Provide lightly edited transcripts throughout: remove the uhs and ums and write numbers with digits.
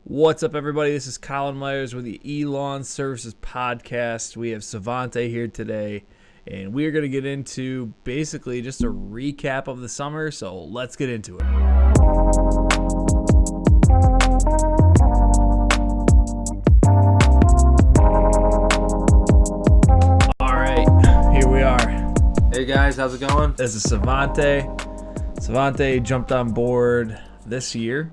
What's up, everybody? This is Colin Myers with the ELawnServices podcast. We have Savante here today, and we are going to get into basically just a recap of the summer, so let's get into it. All right, here we are. Hey guys, how's it going? This is Savante. Savante jumped on board this year.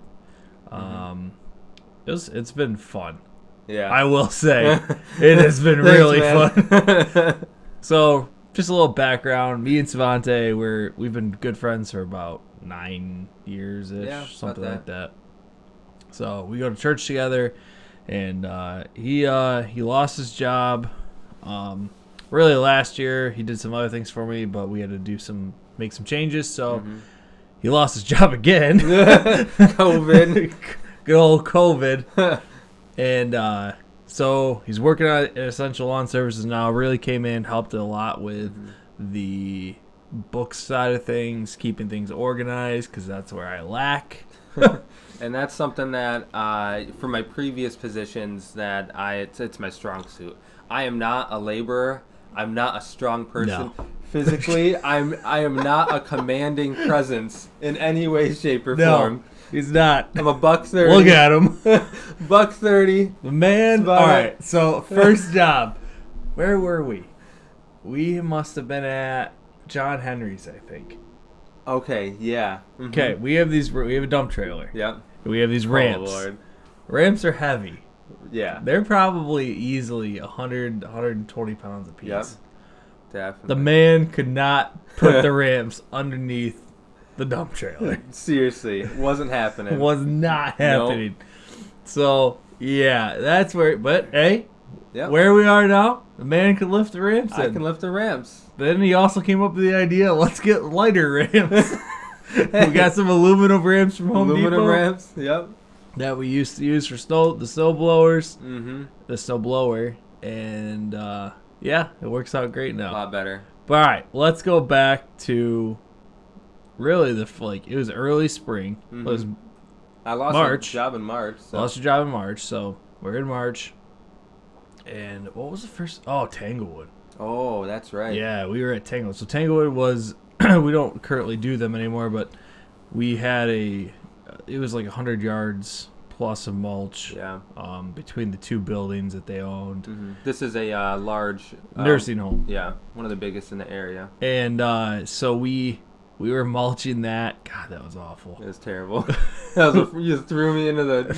It's been fun. Yeah. I will say. It has been really fun. So, just a little background. Me and Savante, we've been good friends for about 9 years-ish, something like that. So, we go to church together, and he lost his job. Really, last year, he did some other things for me, but we had to make some changes, so he lost his job again. COVID. Good old COVID. And so he's working at Essential Lawn Services now. Really came in, helped a lot with the book side of things, keeping things organized, because that's where I lack. And that's something that, for my previous positions, it's my strong suit. I am not a laborer. I'm not a strong person. No. Physically, I am not a commanding presence in any way, shape, or No. form. He's not. I'm a $1.30. Look at him. $1.30. The man. All All right. So, first job. Where were we? We must have been at John Henry's, I think. Okay, yeah. Mm-hmm. Okay, we have a dump trailer. Yep. We have these ramps. Oh, Lord. Ramps are heavy. Yeah. They're probably easily 100, 120 pounds apiece. Yep. Definitely. The man could not put the ramps underneath the dump trailer. Seriously, it wasn't happening. It was not happening. Nope. So, yeah, that's where... But, hey, where we are now, the man can lift the ramps I can lift the ramps. Then he also came up with the idea, let's get lighter ramps. We got some aluminum ramps from Home Depot. Aluminum ramps, yep. That we used to use for the snow blowers. Mm-hmm. The snow blower. And, yeah, it works out great now. A lot better. But, all right, let's go back to... Really, it was early spring. Mm-hmm. It was I lost March. my job in March. So. Lost your job in March, so we're in March. And what was the first? Oh, Tanglewood. Oh, that's right. Yeah, we were at Tanglewood. So Tanglewood was, we don't currently do them anymore, but we had it was like 100 yards plus a mulch between the two buildings that they owned. Mm-hmm. This is a large nursing home. Yeah, one of the biggest in the area. And so we were mulching that. God, that was awful. It was terrible. You threw me into the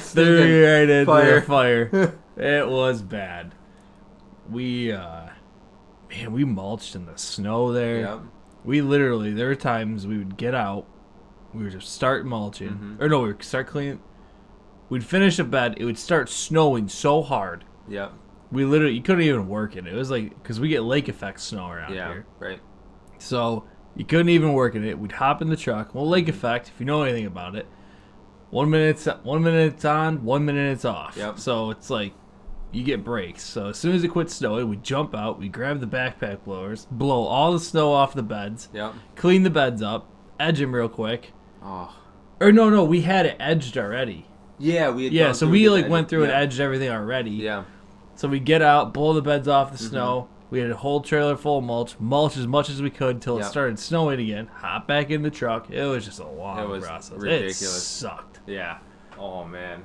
fire. It was bad. We mulched in the snow there. Yep. There were times we would get out, we would just start mulching. Or no, we would start cleaning. We'd finish a bed, it would start snowing so hard. Yep. You couldn't even work it. It was like, because we get lake effect snow around here. Yeah, right. So you couldn't even work in it. We'd hop in the truck. Well, lake effect, if you know anything about it, 1 minute it's on, 1 minute it's off. Yep. So it's like you get breaks. So as soon as it quits snowing, we jump out, we grab the backpack blowers, blow all the snow off the beds, clean the beds up, edge them real quick. Oh. Or no, we had it edged already. Yeah, so we went through and edged everything already. Yeah. So we get out, blow the beds off the snow. We had a whole trailer full of mulch as much as we could until it started snowing again. Hop back in the truck. It was just a long process. Ridiculous. It sucked. Yeah. Oh, man.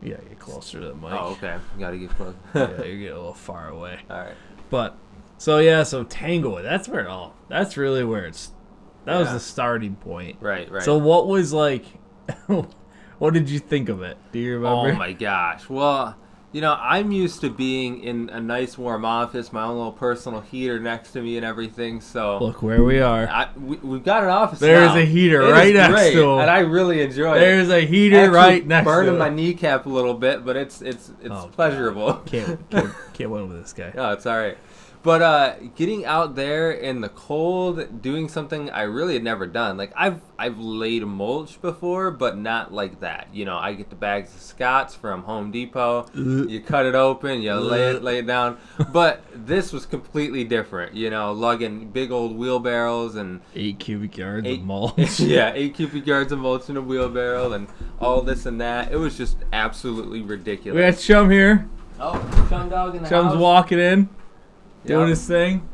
You gotta get closer to the mic. Oh, okay. You gotta get close. Yeah, you're getting a little far away. All right. But, so Tanglewood, that's really where that was the starting point. Right. So what was what did you think of it? Do you remember? Oh, my gosh. Well... I'm used to being in a nice warm office, my own little personal heater next to me and everything. So look where we are. We've got an office. There's a heater right next to him, and I really enjoy it. There's a heater right next to him. Burning my kneecap a little bit, but it's pleasurable. Can't win with this guy. No, it's all right. But getting out there in the cold, doing something I really had never done. Like I've laid mulch before, but not like that. You know, I get the bags of Scott's from Home Depot. You cut it open, you lay it down. But this was completely different. You know, lugging big old wheelbarrows and 8 cubic yards of mulch. Yeah, 8 cubic yards of mulch in a wheelbarrow and all this and that. It was just absolutely ridiculous. We got Chum here. Oh, Chum Dog in the Chum's house. walking in. Doing his thing,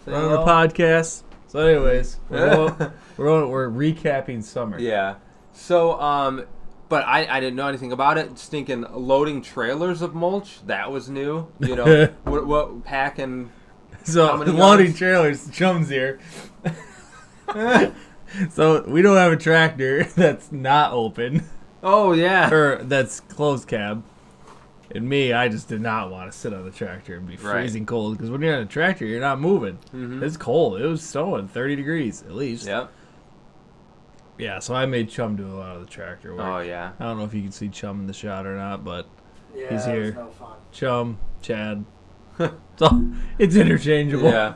running a podcast. So, anyways, we're recapping summer. Yeah. So, but I didn't know anything about it. Stinking loading trailers of mulch, that was new. You know, what packing. So loading trailers, Chum's here. So we don't have a tractor that's not open. Oh yeah. Or that's closed cab. And me, I just did not want to sit on the tractor and be freezing cold. Because when you're on a tractor, you're not moving. Mm-hmm. It's cold. It was snowing 30 degrees at least. Yep. Yeah, so I made Chum do a lot of the tractor work. Oh, yeah. I don't know if you can see Chum in the shot or not, but yeah, he's here. No fun. Chum, Chad. So it's interchangeable. Yeah.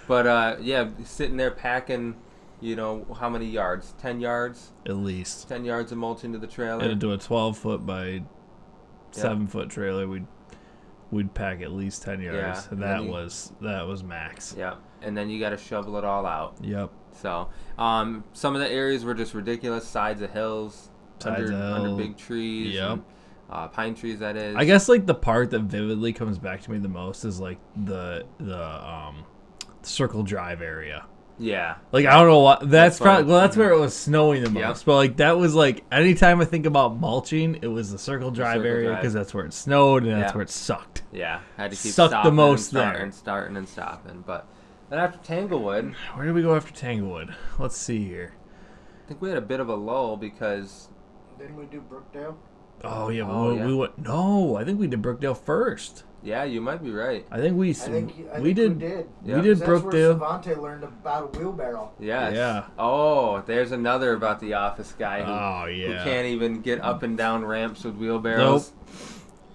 But, sitting there packing, you know, how many yards? 10 yards? At least. 10 yards of mulch into the trailer. And into a 12-foot by 7-foot trailer, we'd pack at least 10 yards, and that was max. Yeah, and then you got to shovel it all out. Yep. So, some of the areas were just ridiculous. Sides of hills, under big trees. Yep. And, pine trees, that is. I guess like the part that vividly comes back to me the most is like the Circle Drive area. Yeah. Like, I don't know what. That's probably, well, that's where it was snowing the most. Yep. But, like, that was, like, anytime I think about mulching, it was the Circle Drive area because that's where it snowed and that's where it sucked. Yeah. Had to keep sucked stopping the most and starting and stopping. But then after Tanglewood. Where did we go after Tanglewood? Let's see here. I think we had a bit of a lull because. Didn't we do Brookdale? Oh, yeah. We went. No, I think we did Brookdale first. Yeah, you might be right. I think we did. We did That's Brookdale. Where Savante learned about a wheelbarrow. Yes. Yeah. Oh, there's another about the office guy who can't even get up and down ramps with wheelbarrows. Nope.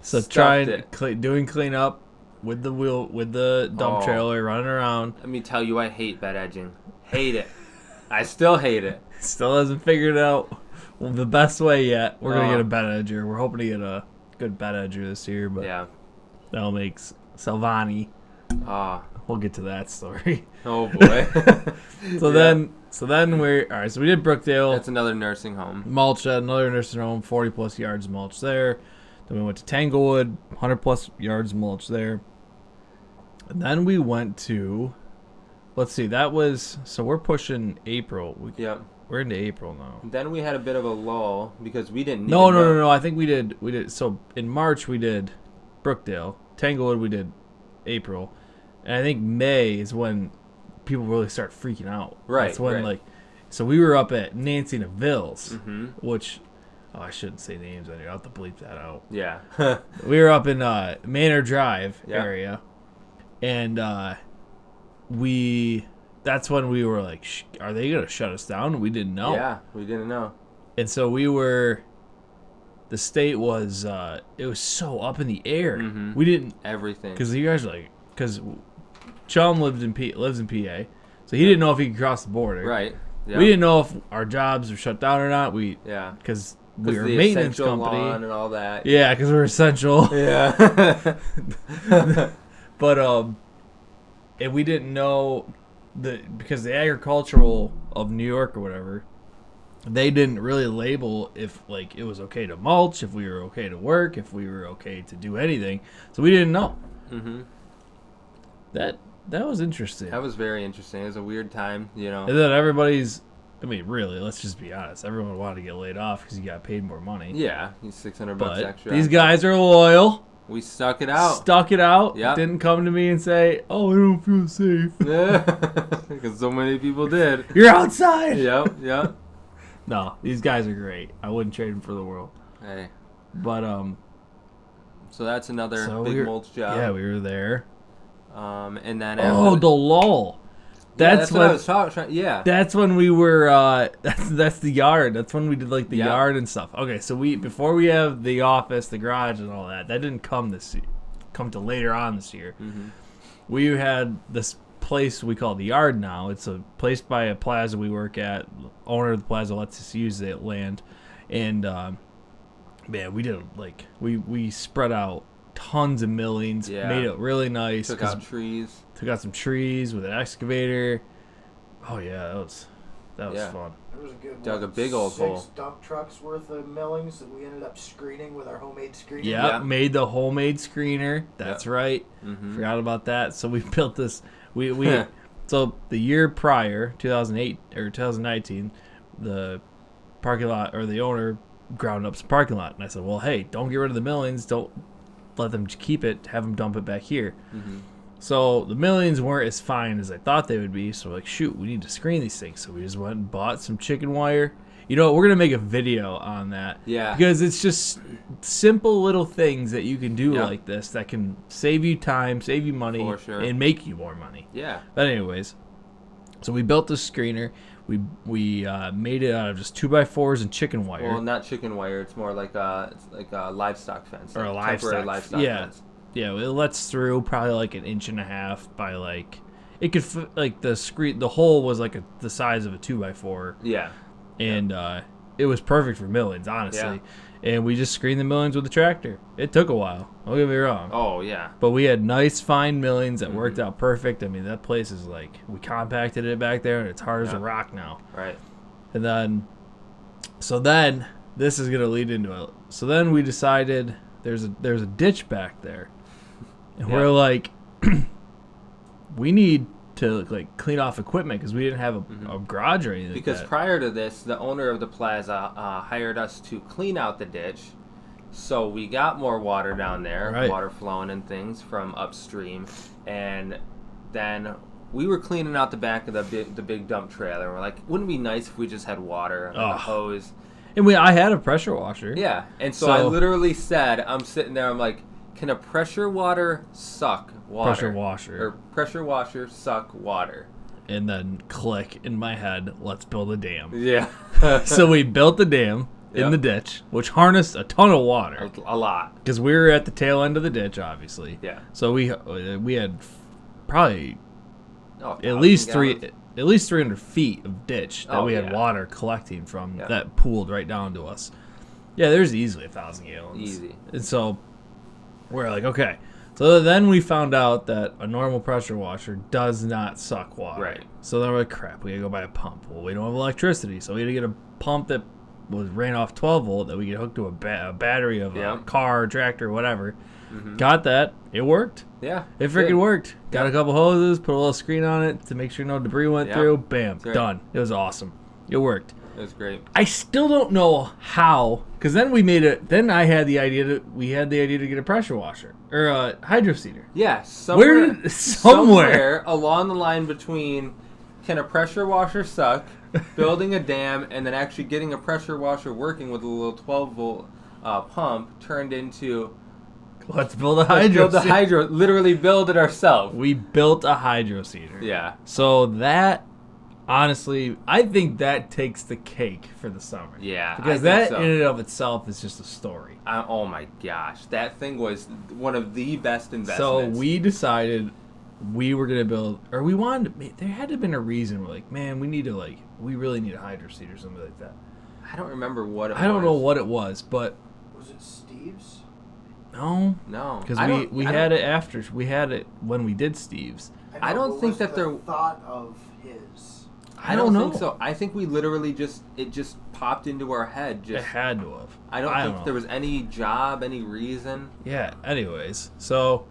So doing cleanup with the dump trailer running around. Let me tell you, I hate bed edging. Hate it. I still hate it. Still hasn't figured out the best way yet. We're gonna get a bed edger. We're hoping to get a good bed edger this year, but that'll make Salvani. We'll get to that story. Oh boy. So then we're all right. So we did Brookdale. That's another nursing home. Mulch at another nursing home. 40+ yards of mulch there. Then we went to Tanglewood. 100+ yards of mulch there. And then we went to. Let's see. That was so we're pushing April. Yep. We're into April now. Then we had a bit of a lull because we didn't. No. I think we did. So in March we did Brookdale. Tanglewood we did April. And I think May is when people really start freaking out. Right. That's when so we were up at Nancy Neville's, which I shouldn't say names on here. I'll have to bleep that out. Yeah. We were up in Manor Drive area, and that's when we were like, are they gonna shut us down? We didn't know. Yeah, we didn't know. And so the state was it was so up in the air. We didn't everything because you guys are because Chum lives in PA, so he didn't know if he could cross the border. Right. Yep. We didn't know if our jobs were shut down or not. Because we were a maintenance company lawn and all that. Yeah, because we're essential. Yeah. But and we didn't know because the agricultural of New York or whatever, they didn't really label if it was okay to mulch, if we were okay to work, if we were okay to do anything. So we didn't know. That was interesting. That was very interesting. It was a weird time, you know. And then really, let's just be honest. Everyone wanted to get laid off because you got paid more money. Yeah, he's $600 extra. These guys are loyal. We stuck it out. Yeah. Didn't come to me and say, "Oh, I don't feel safe." Yeah, because so many people did. You're outside. Yep. No, these guys are great. I wouldn't trade them for the world. Hey. But So that's another big mulch job. Yeah, we were there. And then the lull. That's what I was talking. Yeah. That's when we were. That's the yard. That's when we did the yard and stuff. Okay, so before we have the office, the garage, and all that. That didn't come this year. Come to later on this year. we had this place we call the Yard now. It's a place by a plaza we work at. The owner of the plaza lets us use the land, and man, we did we spread out tons of millings, made it really nice. Took out trees. Took out some trees with an excavator. Oh yeah, that was fun. It was a good Dug a big old hole. 6 dump trucks worth of millings that we ended up screening with our homemade screener. Yeah, made the homemade screener. That's right. Mm-hmm. Forgot about that. So we built this. We so the year prior, 2008 or 2019, the parking lot or the owner ground up some parking lot, and I said, well, hey, don't get rid of the millings. Don't let them keep it. Have them dump it back here. Mm-hmm. So the millings weren't as fine as I thought they would be. So we're like, shoot, we need to screen these things. So we just went and bought some chicken wire. You know what? We're going to make a video on that. Yeah. Because it's just simple little things that you can do like this that can save you time, save you money, For sure. and make you more money. Yeah. But anyways, so we built this screener. We made it out of just 2x4s and chicken wire. Well, not chicken wire. It's more like a livestock fence. Or a temporary livestock fence. Yeah, it lets through probably like an inch and a half by like it could like the hole was like the size of a 2x4. Yeah. And it was perfect for millings, honestly. Yeah. And we just screened the millings with the tractor. It took a while. Don't get me wrong. Oh yeah. But we had nice fine millings that worked out perfect. I mean, that place is like we compacted it back there, and it's hard as a rock now. Right. And then this is gonna lead into it. So then we decided there's a ditch back there. And we're like, we need to like clean off equipment because we didn't have a garage or anything. Because like that. prior to this, the owner of the plaza hired us to clean out the ditch, so we got more water down there, water flowing and things from upstream, and then we were cleaning out the back of the big dump trailer. We're like, wouldn't it be nice if we just had water and a hose? And I had a pressure washer. Yeah, and so I literally said, I'm sitting there, I'm like, can a pressure water suck water? Pressure washer. Or pressure washer suck water. And then click in my head, let's build a dam. Yeah. So we built the dam in the ditch, which harnessed a ton of water. A lot. Because we were at the tail end of the ditch, obviously. Yeah. So we had probably at 300 feet of ditch that we had water collecting from that pooled right down to us. Yeah, there's easily 1,000 gallons. Easy. And so we're like, okay. So then we found out that a normal pressure washer does not suck water. Right. So then we're like, crap, we gotta go buy a pump. Well, we don't have electricity, so we had to get a pump that ran off 12 volt that we could hook to a battery of a car, tractor, whatever. Mm-hmm. Got that. It worked. Yeah. It freaking worked. Got a couple hoses, put a little screen on it to make sure no debris went through. Bam. Done. It was awesome. It worked. It was great. I still don't know how, because then we made it. Then I had the idea to get a pressure washer or a hydro seeder. Yeah, somewhere along the line between can a pressure washer suck, building a dam, and then actually getting a pressure washer working with a little 12 volt pump turned into let's build a hydro. Literally build it ourselves. We built a hydro seeder. Yeah. So that. Honestly, I think that takes the cake for the summer. Yeah, because that in and of itself is just a story. Oh my gosh, that thing was one of the best investments. So we decided we were gonna build, or we wanted to. There had to have been a reason. We're like, man, we really need a hydro seed or something like that. I don't remember what it was. I don't know what it was, but was it Steve's? No, because we had it after we had it when we did Steve's. I don't think that there thought of his. I don't know. Think so. I think we literally just popped into our head. It had to have. I don't think there was any job, any reason. Yeah. Anyways, so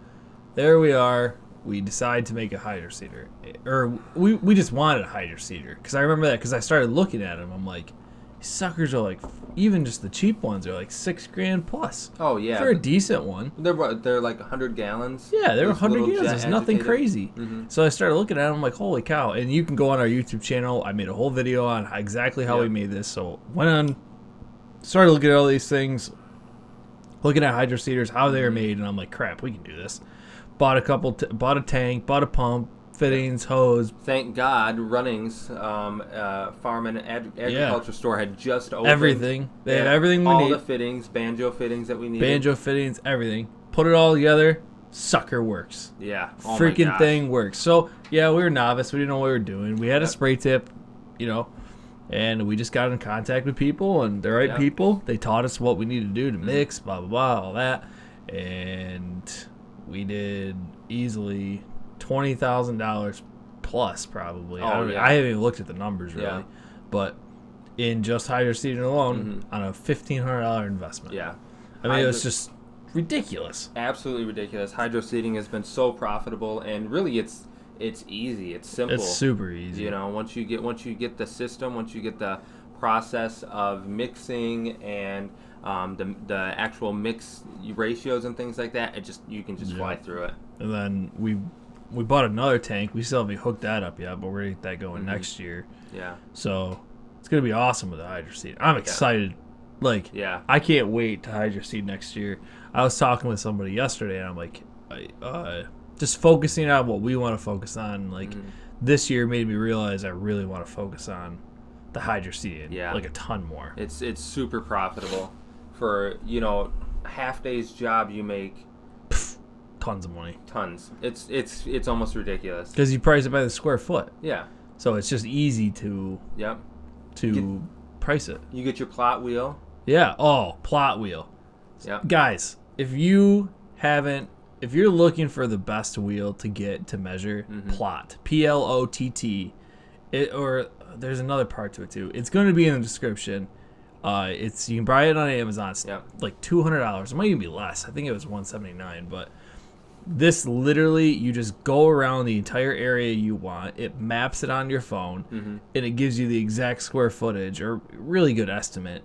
there we are. We decided to make a hydro seeder, or we just wanted a hydro seeder because I remember that because I started looking at them. I'm like, these suckers are like, even just the cheap ones are like $6,000 plus. Oh yeah, for a decent one. They're like 100 gallons. Yeah, they're 100 gallons. It's nothing crazy. Mm-hmm. So I started looking at them. I'm like, holy cow! And you can go on our YouTube channel. I made a whole video on exactly how we made this. So went on, started looking at all these things, looking at hydro seeders, how they were made, and I'm like, crap, we can do this. Bought bought a tank, bought a pump, fittings, hose. Thank God, Runnings Farm and Agriculture Store had just opened. Everything. They had everything we need. All the fittings, banjo fittings that we needed. Banjo fittings, everything. Put it all together. sucker works. Yeah. Oh my Freaking gosh. thing works. So, yeah, we were novice. We didn't know what we were doing. We had a spray tip, and we just got in contact with people, and the right people. They taught us what we needed to do to mix, blah, blah, blah, all that. And we did easily $20,000 plus, probably. I haven't even looked at the numbers, really. Yeah. But in just hydro seeding alone, on a $1,500 investment. Yeah. I mean, it was just ridiculous. Absolutely ridiculous. Hydro seeding has been so profitable, and really it's easy. It's simple. It's super easy. Once you get the system, once you get the process of mixing and the actual mix ratios and things like that, you can just fly through it. And then we bought another tank. We still haven't hooked that up yet, but we're gonna get that going next year. Yeah. So it's gonna be awesome with the hydro seed. I'm excited. I can't wait to hydro seed next year. I was talking with somebody yesterday, and I'm like, just focusing on what we want to focus on. This year made me realize I really want to focus on the hydro seed. Yeah. A ton more. It's super profitable. For a half day's job, you make tons of money. Tons. It's almost ridiculous. Because you price it by the square foot. Yeah. So it's just easy to price it. You get your Plott wheel. Yeah. Oh, Plott wheel. Yeah. Guys, if you're looking for the best wheel to get to measure, Plott, Plott, or there's another part to it too. It's going to be in the description. You can buy it on Amazon. It's like $200. It might even be less. I think it was $179. But this literally, you just go around the entire area you want. It maps it on your phone, and it gives you the exact square footage, or really good estimate.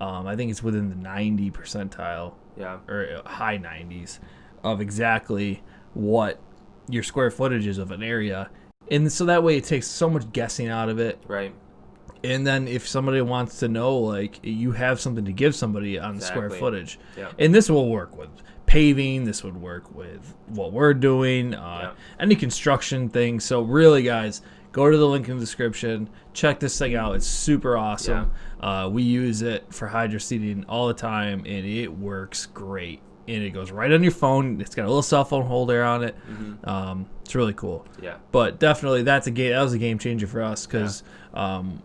I think it's within the 90 percentile, or high 90s, of exactly what your square footage is of an area. And so that way it takes so much guessing out of it. Right. And then if somebody wants to know, you have something to give somebody on the square footage. Yeah. And this will work with paving. This would work with what we're doing, any construction thing. So really, guys, go to the link in the description. Check this thing out. It's super awesome. Yeah. We use it for hydro seeding all the time, and it works great. And it goes right on your phone. It's got a little cell phone holder on it. It's really cool. Yeah. But definitely, that was a game changer for us, because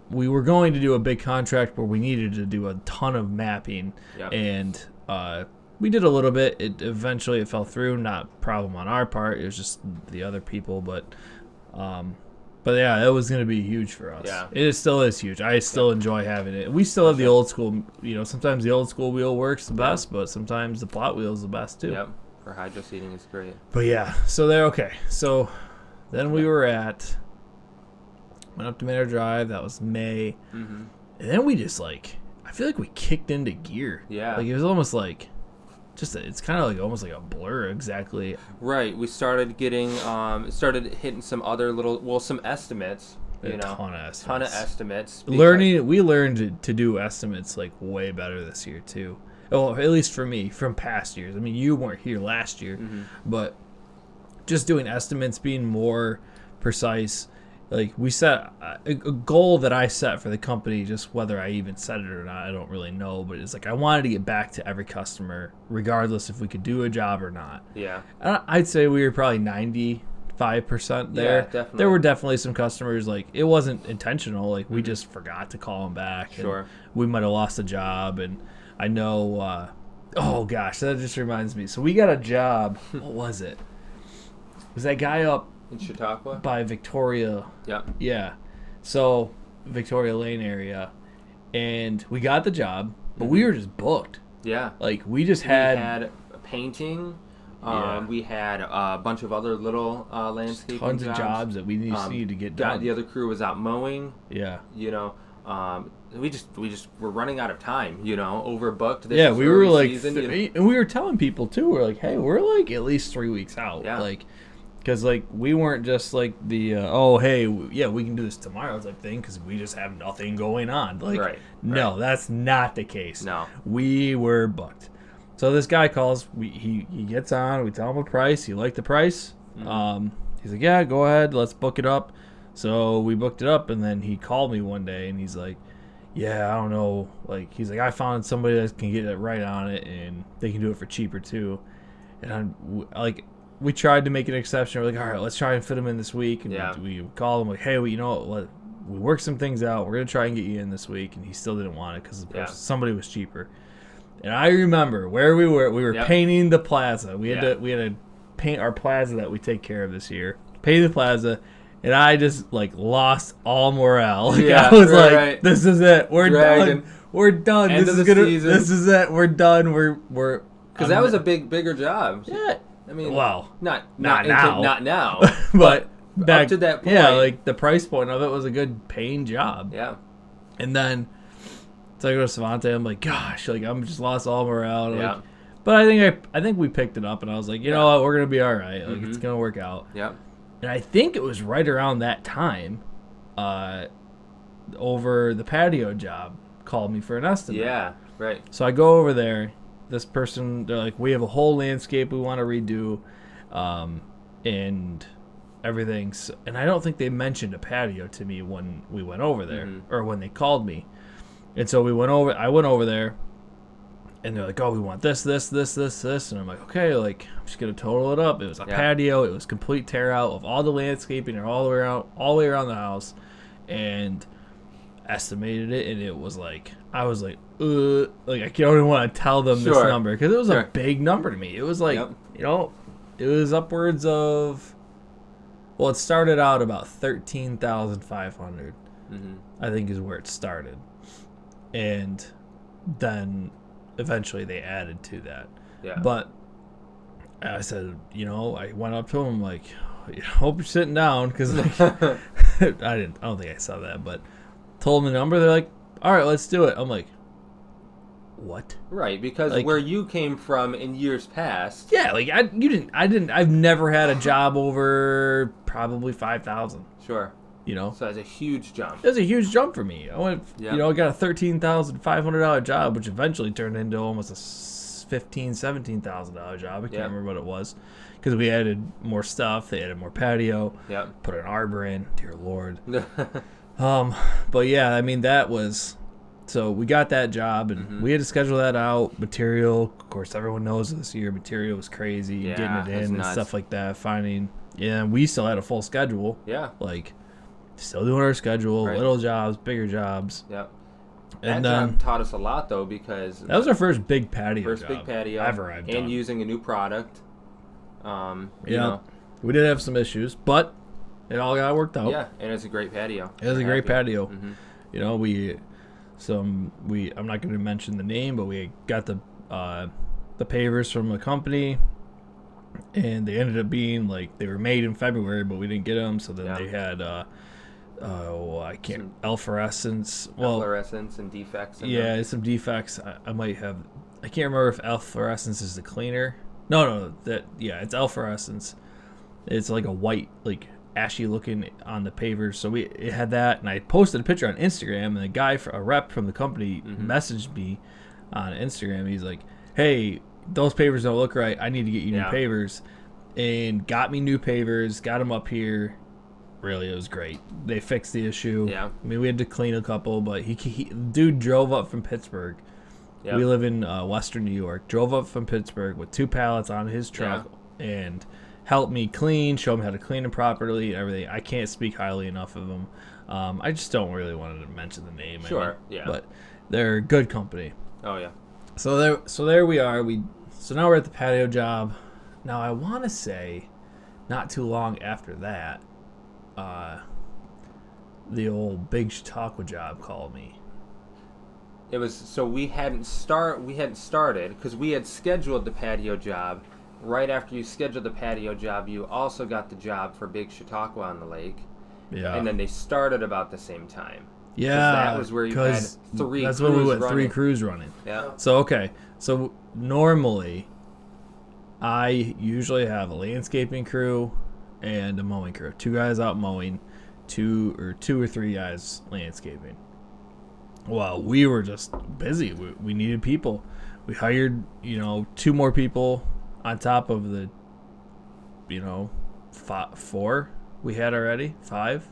we were going to do a big contract where we needed to do a ton of mapping, and we did a little bit. Eventually it fell through. Not a problem on our part. It was just the other people. But yeah, it was going to be huge for us. Yeah. It still is huge. I still enjoy having it. We still have the old school. Sometimes the old school wheel works the best, but sometimes the Plott wheel is the best too. Yep. For hydro seeding, it's great. But yeah, so okay. So then we went up to Manor Drive. That was May. And then we just I feel like we kicked into gear. Yeah. It was almost it's kind of almost like a blur exactly. Right. We started getting, started hitting some other some estimates. Ton of estimates. We learned to do estimates way better this year too. Well, at least for me, from past years. I mean, you weren't here last year, but just doing estimates, being more precise. We set a goal that I set for the company, just whether I even set it or not, I don't really know. But it's I wanted to get back to every customer, regardless if we could do a job or not. Yeah. I'd say we were probably 95% there. Yeah, definitely. There were definitely some customers, it wasn't intentional. We just forgot to call them back. Sure. We might have lost a job, and I know, oh gosh, that just reminds me. So we got a job. What was it? Was that guy up in Chautauqua by Victoria? Yeah. So Victoria Lane area, and we got the job, but we were just booked. Yeah. We had painting. We had a bunch of other little landscaping tons of jobs that we needed to get done. The other crew was out mowing. Yeah. We just were running out of time, overbooked. We were season, and we were telling people too. We're hey, we're at least 3 weeks out. Yeah. Because we weren't just hey, we can do this tomorrow type thing, because we just have nothing going on. No, that's not the case. No, we were booked. So this guy calls. He gets on. We tell him a price. He liked the price. He's like, yeah, go ahead. Let's book it up. So we booked it up, and then he called me one day, and he's like, yeah, I don't know. He's like, I found somebody that can get it right on it, and they can do it for cheaper too. And we tried to make an exception. We're like, all right, let's try and fit him in this week. And we called him like, hey, you know what? We worked some things out. We're gonna try and get you in this week. And he still didn't want it because somebody was cheaper. And I remember where we were. We were painting the plaza. We had to paint our plaza that we take care of this year. Paint the plaza. And I just lost all morale. I was this is it. We're done. We're done. End of the season. This is it. We're done. We're because that was a bigger job. Yeah. I mean, not now, but back up to that point. Yeah, the price point of it was a good paying job. Yeah. And then so I go to Svante. I'm like, gosh, I'm just lost all morale. Yeah. But I think we picked it up, and I was like, you know what, we're gonna be all right. It's gonna work out. Yeah. And I think it was right around that time, over the patio job called me for an estimate. Yeah. Right. So I go over there. This person, they're like, we have a whole landscape we want to redo, and everything. And I don't think they mentioned a patio to me when we went over there, or when they called me. And so I went over there, and they're like, oh, we want this. And I'm like, okay, I'm just going to total it up. It was a patio. It was complete tear out of all the landscaping all the way around the house, and estimated it, and it was I was I don't even want to tell them this number because it was a big number to me. It was it was upwards of, it started out about 13,500, I think is where it started, and then eventually they added to that. Yeah. But I said, I went up to him like, hope you're sitting down, because I don't think I saw that, but told them the number. They're like, all right, let's do it. I'm like, what? Right, because where you came from in years past. Yeah, I've never had a job over probably 5,000. Sure. So that's a huge jump. That's a huge jump for me. I went, I got a $13,500 job, which eventually turned into almost a $15,000, $17,000 job. I can't remember what it was, because we added more stuff. They added more patio. Yeah. Put an arbor in. Dear Lord. But yeah, I mean, that was, so we got that job, and we had to schedule that out. Material, of course, everyone knows this year material was crazy, getting it in and stuff like that. We still had a full schedule. Yeah. Still doing our schedule, little jobs, bigger jobs. Yep. And that job taught us a lot, though, because that was our first big patio job. Big patio ever I've done. And using a new product. We did have some issues, but it all got worked out. Yeah, and it's a great patio. It was a great patio. I'm not going to mention the name, but we got the pavers from a company, and they ended up being they were made in February, but we didn't get them. So then they had efflorescence. Efflorescence and defects. Some defects. I can't remember if efflorescence is the cleaner. No, it's efflorescence. It's like a white, ashy looking on the pavers. So it had that, and I posted a picture on Instagram, and a rep from the company messaged me on Instagram. He's like, hey, those pavers don't look right. I need to get you new pavers. And got me new pavers, got them up here. Really, it was great. They fixed the issue. Yeah. I mean, we had to clean a couple, but he dude drove up from Pittsburgh. Yep. We live in Western New York. Drove up from Pittsburgh with 2 pallets on his truck and helped me clean, show me how to clean them properly, everything. I can't speak highly enough of them. I just don't really want to mention the name. Sure, but they're a good company. Oh, yeah. So there we are. So now we're at the patio job. Now, I want to say not too long after that, the old Big Chautauqua job called me. It was, so we hadn't started, because we had scheduled the patio job. Right after you scheduled the patio job, you also got the job for Big Chautauqua on the lake. Yeah. And then they started about the same time. Yeah. That was where you had 3 That's crews when we went running. 3 crews running. Yeah. So, okay. So, normally, I usually have a landscaping crew and a mowing crew. 2 guys out mowing, 2 or 3 guys landscaping. Well, we were just busy. We needed people. We hired, 2 more people on top of the, 4 we had already. 5.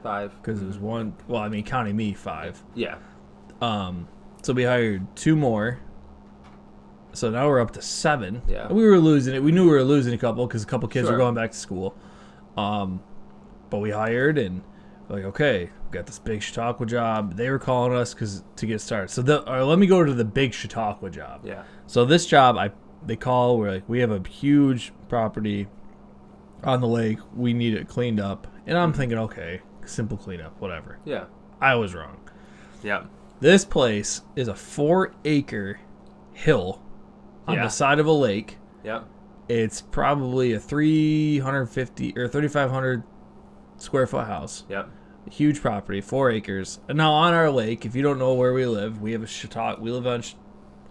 Because it was 1. Well, I mean, counting me, 5. Yeah. So we hired 2 more. So now we're up to 7. Yeah. We were losing it. We knew we were losing a couple because a couple kids Sure. were going back to school. But we hired and like, okay, we got this big Chautauqua job. They were calling us to get started. So let me go to the big Chautauqua job. Yeah. So this job, they call. We're like, we have a huge property on the lake. We need it cleaned up. And I'm thinking, okay, simple cleanup, whatever. Yeah. I was wrong. Yeah. This place is a 4-acre hill on Yeah. the side of a lake. Yep. It's probably a 350 or 3,500 square foot house. Yep. A huge property, 4 acres. And now on our lake, if you don't know where we live, we live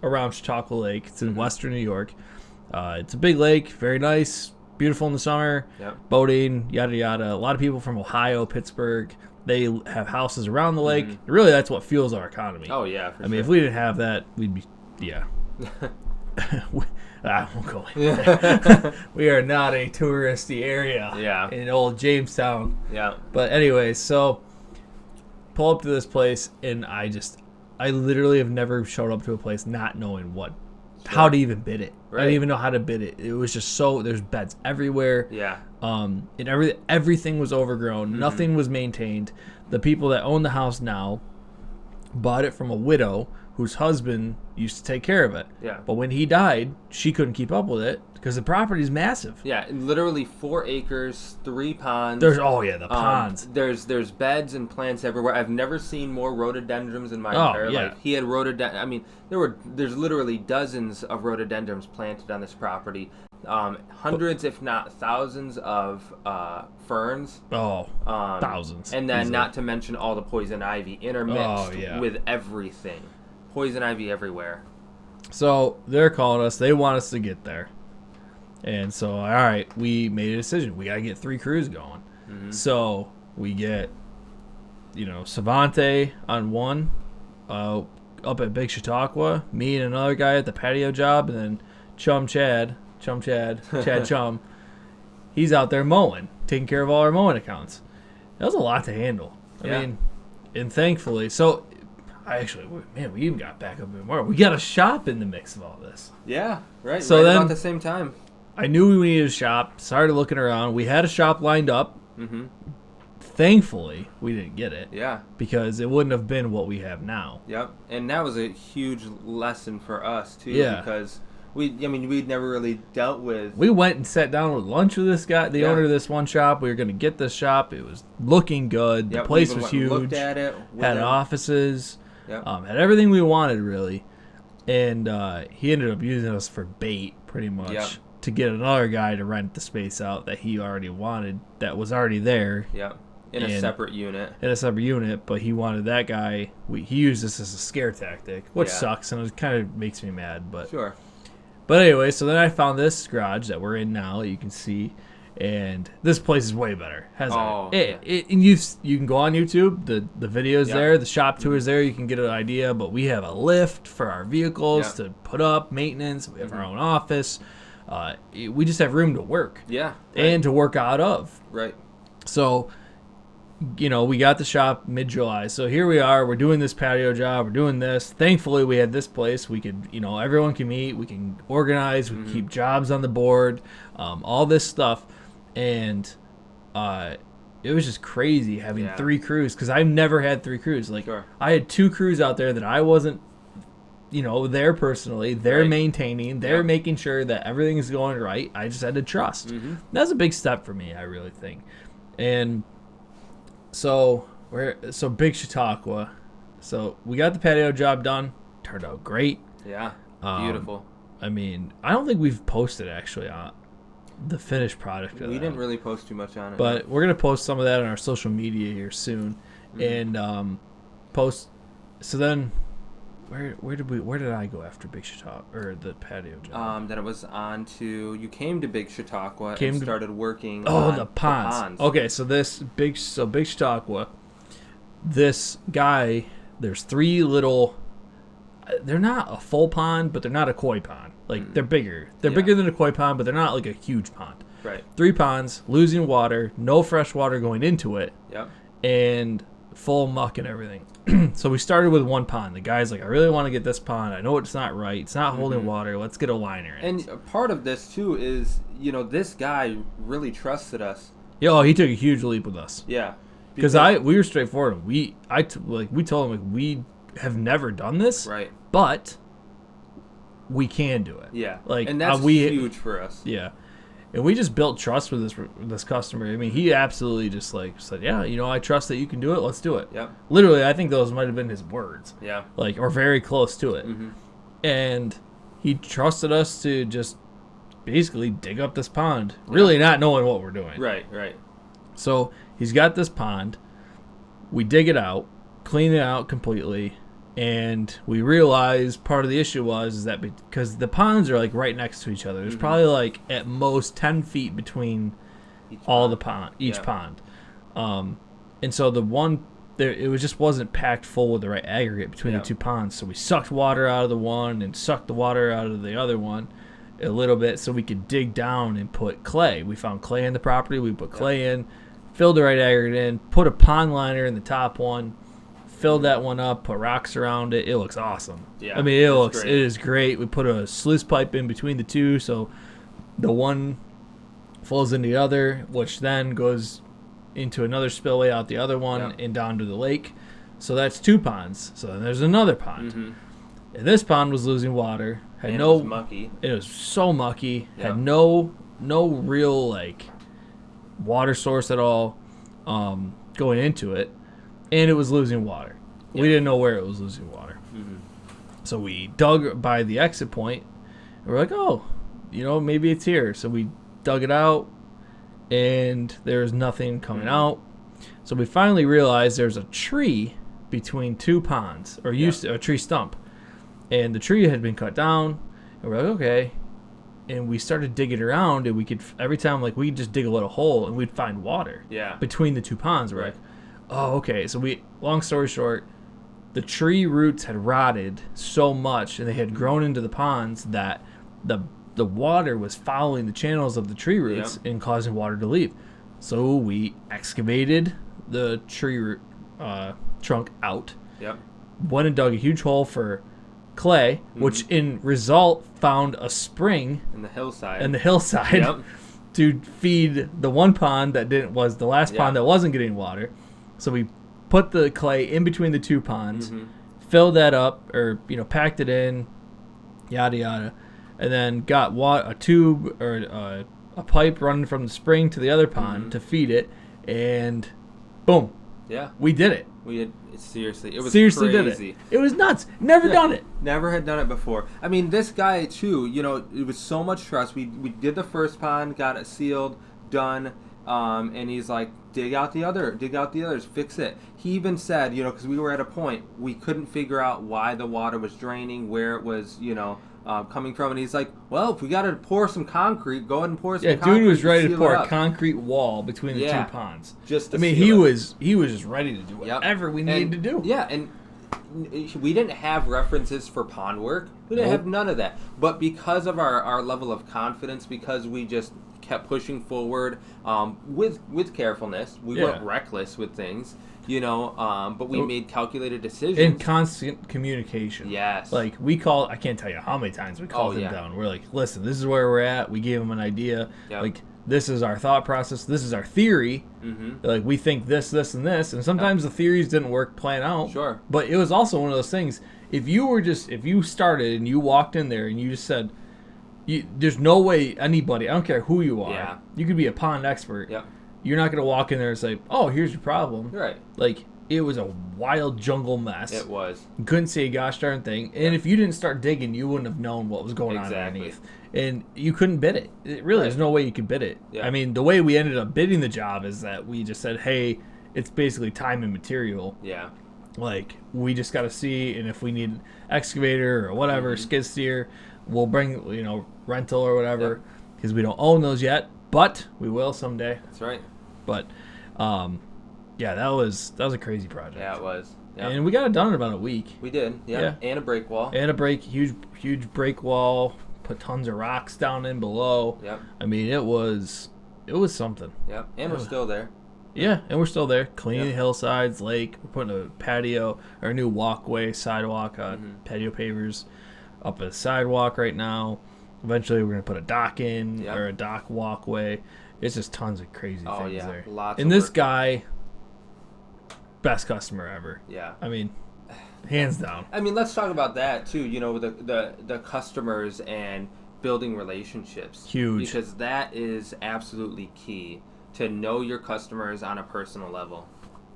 around Chautauqua Lake. It's in western New York. It's a big lake, very nice, beautiful in the summer. Yep. Boating, yada yada. A lot of people from Ohio, Pittsburgh, they have houses around the lake. Really, that's what fuels our economy. Oh yeah. I mean, if we didn't have that, we'd be, yeah. I won't go in there. We are not a touristy area. Yeah. In old Jamestown. Yeah. But anyways, so pull up to this place, and I literally have never showed up to a place not knowing how to even bid it. Right. I didn't even know how to bid it. It was just there's beds everywhere. Yeah. And everything was overgrown. Nothing was maintained. The people that own the house now bought it from a widow whose husband used to take care of it. Yeah. But when he died, she couldn't keep up with it because the property's massive. Yeah, literally 4 acres, 3 ponds. The ponds. There's beds and plants everywhere. I've never seen more rhododendrons in my entire life. He had rhododendron. I mean, there's literally dozens of rhododendrons planted on this property. Hundreds, if not thousands, of ferns. Thousands. And then easily. not to mention all the poison ivy intermixed with everything. Poison ivy everywhere. So they're calling us. They want us to get there. And so, all right, we made a decision. We got to get 3 crews going. So we get, Savante on one up at Big Chautauqua, me and another guy at the patio job, and then Chad Chum. He's out there mowing, taking care of all our mowing accounts. That was a lot to handle. I mean, and thankfully, we even got back up even more. We got a shop in the mix of all this. Yeah, right. So right then, about the same time. I knew we needed a shop. Started looking around. We had a shop lined up. Thankfully, we didn't get it. Yeah. Because it wouldn't have been what we have now. Yep. And that was a huge lesson for us too. Yeah. Because we'd never really dealt with. We went and sat down with lunch with this guy, the owner of this one shop. We were going to get this shop. It was looking good. The place was huge. Looked at it. Had offices. Yep. Had everything we wanted, really. And he ended up using us for bait, pretty much, to get another guy to rent the space out that he already wanted, that was already there. Yep. In a separate unit. But he wanted that guy. He used this as a scare tactic, which sucks, and it kind of makes me mad. But sure. But anyway, so then I found this garage that we're in now, you can see. And this place is way better. And you can go on YouTube. The video's there. The shop tour is there. You can get an idea. But we have a lift for our vehicles to put up, maintenance. We have our own office. We just have room to work. Yeah. Right. And to work out of. Right. So, we got the shop mid-July. So here we are. We're doing this patio job. We're doing this. Thankfully, we had this place. We could, everyone can meet. We can organize. We can keep jobs on the board. All this stuff. And it was just crazy having 3 crews, because I've never had 3 crews. I had 2 crews out there that I wasn't, there personally. They're maintaining. They're making sure that everything is going right. I just had to trust. That's a big step for me, I really think. And so Big Chautauqua. So we got the patio job done. Turned out great. Yeah. Beautiful. I mean, I don't think we've posted actually on the finished product. We didn't really post too much on it, but we're gonna post some of that on our social media here soon, and post. So then, where did I go after Big Chautauqua or the patio job? Then it was on to you came to Big Chautauqua and started working. On the ponds. Okay, so Big Chautauqua, this guy. There's 3 little. They're not a full pond, but they're not a koi pond. They're bigger. They're bigger than a koi pond, but they're not like a huge pond. Right. 3 ponds, losing water, no fresh water going into it. Yep. And full muck and everything. So we started with one pond. The guy's like, I really want to get this pond. I know it's not right. It's not holding water. Let's get a liner in. And part of this too is, this guy really trusted us. Yeah, he took a huge leap with us. Yeah. Because we were straightforward. We told him we have never done this. Right. But we can do it. Yeah. And that's huge for us. Yeah. And we just built trust with this customer. I mean, he absolutely just said, yeah, I trust that you can do it. Let's do it. Yep. Literally, I think those might have been his words. Yeah. Or very close to it. Mm-hmm. And he trusted us to just basically dig up this pond, really not knowing what we're doing. Right. So he's got this pond. We dig it out, clean it out completely. And we realized part of the issue was that because the ponds are right next to each other, there's probably at most 10 feet between each pond. And so the one there, it just wasn't packed full with the right aggregate between the two ponds. So we sucked water out of the one and sucked the water out of the other one a little bit so we could dig down and put clay. We found clay in the property. We put clay in, filled the right aggregate in, put a pond liner in the top one. Filled that one up, put rocks around it. It looks awesome. Yeah, I mean, it is great. We put a sluice pipe in between the two, so the one flows into the other, which then goes into another spillway out the other one and down to the lake. So that's two ponds. So then there's another pond. Mm-hmm. And this pond was losing water. It was mucky. It was so mucky. Yeah. Had no real water source at all going into it. And it was losing water. Yep. We didn't know where it was losing water. Mm-hmm. So we dug by the exit point. And we're like, oh, maybe it's here. So we dug it out, and there's nothing coming out. So we finally realized there's a tree between two ponds, or a tree stump. And the tree had been cut down. And we're like, okay. And we started digging around, and we could, every time, we could just dig a little hole, and we'd find water between the two ponds. We're like, oh, okay. So long story short, the tree roots had rotted so much and they had grown into the ponds that the water was following the channels of the tree roots and causing water to leave. So we excavated the tree root trunk out. Yep. Went and dug a huge hole for clay, which in result found a spring in the hillside. Yep. To feed the one pond that was the last pond that wasn't getting water. So we put the clay in between the two ponds, filled that up, or packed it in, yada yada, and then got a tube or a pipe running from the spring to the other pond to feed it, and boom, we did it. We had seriously, it was seriously crazy. Did it. It was nuts. Never done it. Never had done it before. I mean, this guy too. It was so much trust. We did the first pond, got it sealed, done. And he's like, dig out the others, fix it. He even said, because we were at a point, we couldn't figure out why the water was draining, where it was, coming from. And he's like, well, if we got to pour some concrete, go ahead and pour some concrete. Yeah, dude was ready to pour a concrete wall between the two ponds. He was just ready to do whatever we needed to do. Yeah, and we didn't have references for pond work. We didn't have none of that. But because of our level of confidence, because we just kept pushing forward with carefulness. We weren't reckless with things, but we made calculated decisions. In constant communication. Yes. I can't tell you how many times we called him down. We're like, listen, this is where we're at. We gave him an idea. Yep. This is our thought process. This is our theory. Mm-hmm. We think this, and this. And sometimes the theories didn't work plan out. Sure. But it was also one of those things, if you started and you walked in there and you just said, there's no way anybody, I don't care who you are, you could be a pond expert. Yep. You're not going to walk in there and say, oh, here's your problem. Right. It was a wild jungle mess. It was. You couldn't see a gosh darn thing. And if you didn't start digging, you wouldn't have known what was going on underneath. And you couldn't bid it. There's no way you could bid it. Yeah. I mean, the way we ended up bidding the job is that we just said, hey, it's basically time and material. Yeah. We just got to see, and if we need an excavator or whatever, skid steer, we'll bring, rental or whatever, because we don't own those yet, but we will someday. That's right. But, that was a crazy project. Yeah, it was. Yep. And we got it done in about a week. We did, yeah. And a break wall. Huge break wall, put tons of rocks down in below. Yep. I mean, it was something. Yep, and we're still there. Yeah, and we're still there, cleaning the hillsides, lake. We're putting a patio, or a new walkway, sidewalk, patio pavers up a sidewalk right now. Eventually, we're going to put a dock in, or a dock walkway. It's just tons of crazy things there. Lots and of this guy, best customer ever. Yeah. I mean, hands down. I mean, let's talk about that, too, you know, the customers and building relationships. Huge. Because that is absolutely key, to know your customers on a personal level,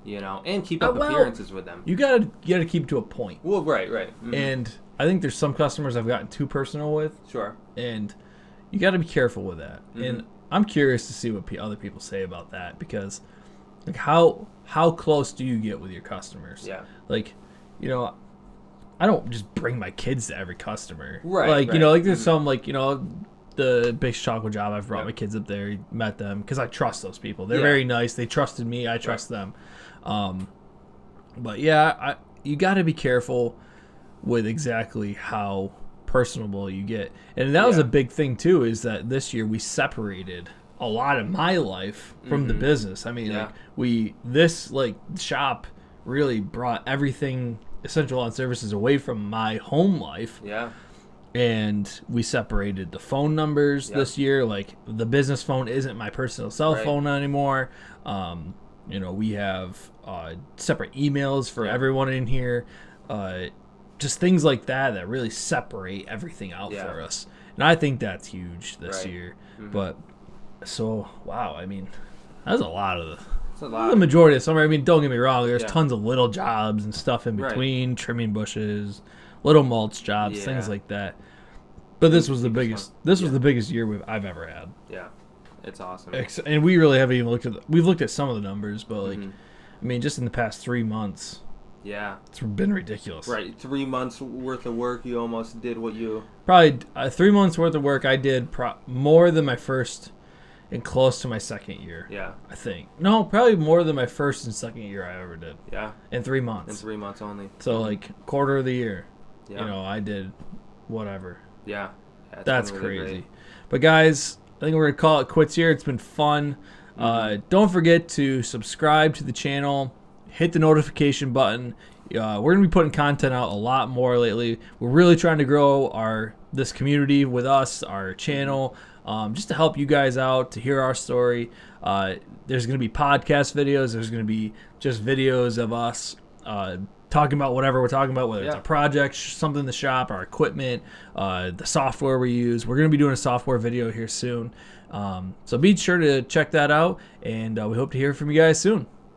you know, and keep up appearances with them. You gotta keep to a point. Well, right. Mm-hmm. And I think there's some customers I've gotten too personal with. Sure. And you got to be careful with that. Mm-hmm. And I'm curious to see what other people say about that, because like how close do you get with your customers? Yeah. Like, you know, I don't just bring my kids to every customer. Right. Like, you know, like there's some, like, you know, the big chocolate job, I've brought my kids up there, met them, because I trust those people. They're very nice. They trusted me. I trust them. But yeah, you got to be careful with exactly how personable you get. And that was a big thing too, is that this year we separated a lot of my life from the business. I mean, like shop really brought everything Essential Lawn Services away from my home life. Yeah. And we separated the phone numbers this year. Like, the business phone isn't my personal cell phone anymore. You know, we have separate emails for everyone in here. Just things like that really separate everything out for us. And I think that's huge this year. Mm-hmm. But, so, wow, I mean, that's a lot of the majority of summer. I mean, don't get me wrong, there's tons of little jobs and stuff in between, trimming bushes, little mulch jobs, things like that. But this was the biggest. This was the biggest year I've ever had. Yeah, it's awesome. And we really haven't even looked at. We've looked at some of the numbers, but like, I mean, just in the past 3 months. Yeah, it's been ridiculous. Right, 3 months worth of work. You almost did what you. Probably 3 months worth of work. I did more than my first and close to my second year. Yeah, I think probably more than my first and second year I ever did. Yeah, in 3 months. In 3 months only. So like quarter of the year. Yeah. You know, I did whatever. Yeah. That's really crazy. Great. But guys, I think we're going to call it quits here. It's been fun. Don't forget to subscribe to the channel. Hit the notification button. We're going to be putting content out a lot more lately. We're really trying to grow this community with us, our channel, just to help you guys out, to hear our story. There's going to be podcast videos. There's going to be just videos of us talking about whatever we're talking about, whether it's a project, something in the shop, our equipment, the software we use. We're going to be doing a software video here soon. So be sure to check that out, and we hope to hear from you guys soon.